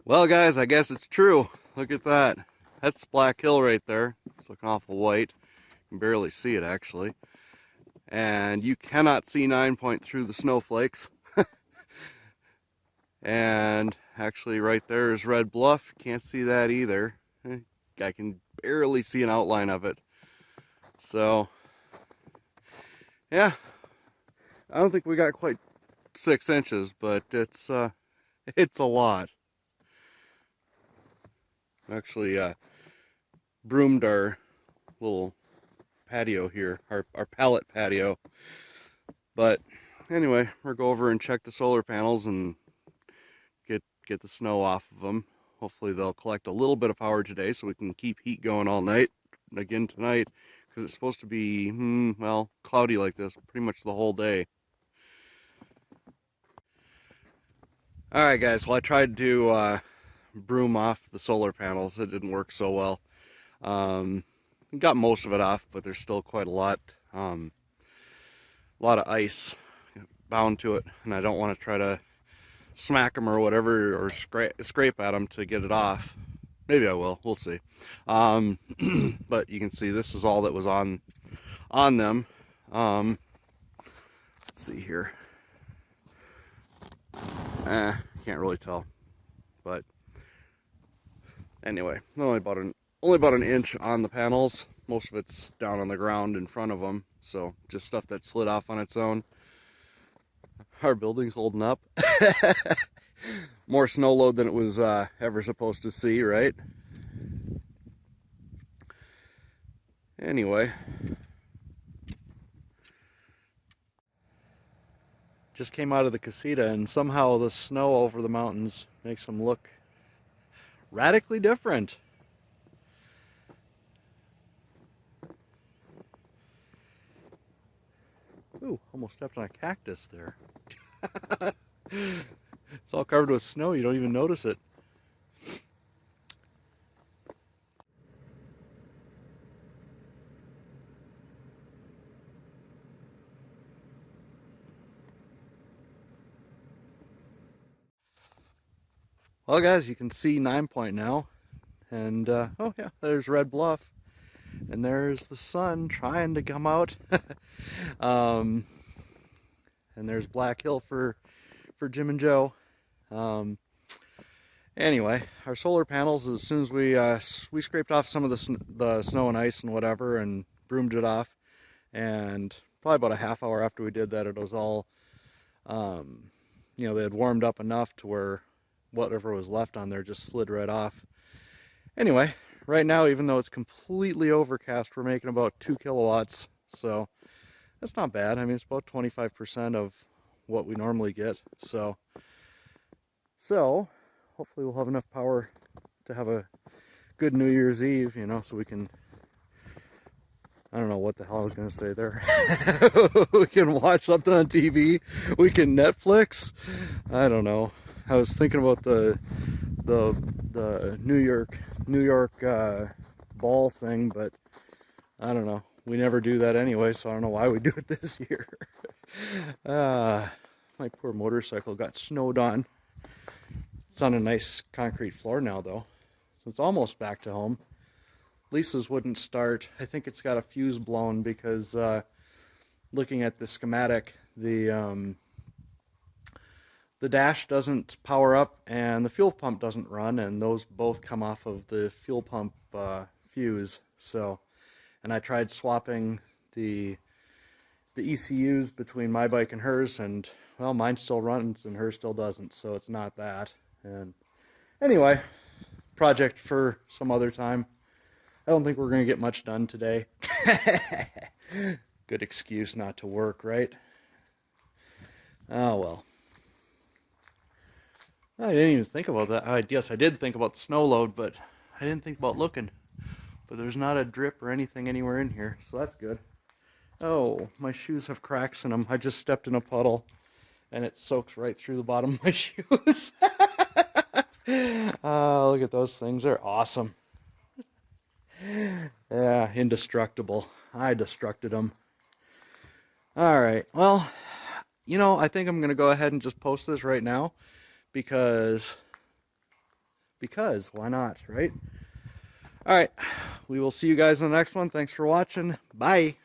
Well, guys, I guess it's true. Look at that. That's Black Hill right there. It's looking awful white. You can barely see it, actually. And you cannot see 9 Point through the snowflakes. And actually right there is Red Bluff. Can't see that either. I can barely see an outline of it. So, yeah. I don't think we got quite 6 inches, but it's a lot. Actually, broomed our little patio here, our pallet patio. But anyway, we'll go over and check the solar panels and get the snow off of them. Hopefully they'll collect a little bit of power today so we can keep heat going all night. Again tonight, because it's supposed to be, well, cloudy like this pretty much the whole day. Alright guys, well I tried to broom off the solar panels. It didn't work so well. Got most of it off, but there's still quite a lot of ice bound to it, and I don't want to try to smack them or whatever, or scrape at them to get it off. Maybe I will. We'll see. But you can see this is all that was on them. Let's see here. Can't really tell, but anyway, only about an inch on the panels. Most of it's down on the ground in front of them, so just stuff that slid off on its own. Our building's holding up. More snow load than it was ever supposed to see, right? Anyway, just came out of the casita, and somehow the snow over the mountains makes them look radically different. Ooh, almost stepped on a cactus there. It's all covered with snow, you don't even notice it. Well guys, you can see 9 Point now. And oh yeah, there's Red Bluff. And there's the sun trying to come out. And there's Black Hill for Jim and Joe. Anyway, our solar panels, as soon as we scraped off some of the snow and ice and whatever and broomed it off, and probably about a half hour after we did that, it was all, they had warmed up enough to where whatever was left on there just slid right off. Anyway, right now, even though it's completely overcast, we're making about 2 kilowatts, so that's not bad. I mean, it's about 25% of what we normally get, so hopefully we'll have enough power to have a good New Year's Eve, so we can, I don't know what the hell I was going to say there. We can watch something on TV, we can Netflix, I don't know. I was thinking about the New York ball thing, but I don't know. We never do that anyway, so I don't know why we do it this year. My poor motorcycle got snowed on. It's on a nice concrete floor now, though, so it's almost back to home. Lisa's wouldn't start. I think it's got a fuse blown because looking at the schematic, the dash doesn't power up and the fuel pump doesn't run, and those both come off of the fuel pump fuse. So, and I tried swapping the ECUs between my bike and hers, and well, mine still runs and hers still doesn't, so it's not that. And anyway, project for some other time. I don't think we're going to get much done today. Good excuse not to work, right? Oh well. I didn't even think about that. I guess I did think about the snow load, but I didn't think about looking. But there's not a drip or anything anywhere in here, so that's good. Oh, my shoes have cracks in them. I just stepped in a puddle, and it soaks right through the bottom of my shoes. Oh, look at those things. They're awesome. Yeah, indestructible. I destructed them. All right, well, I think I'm going to go ahead and just post this right now, because because why not, right? All right, we will see you guys in the next one. Thanks for watching. Bye.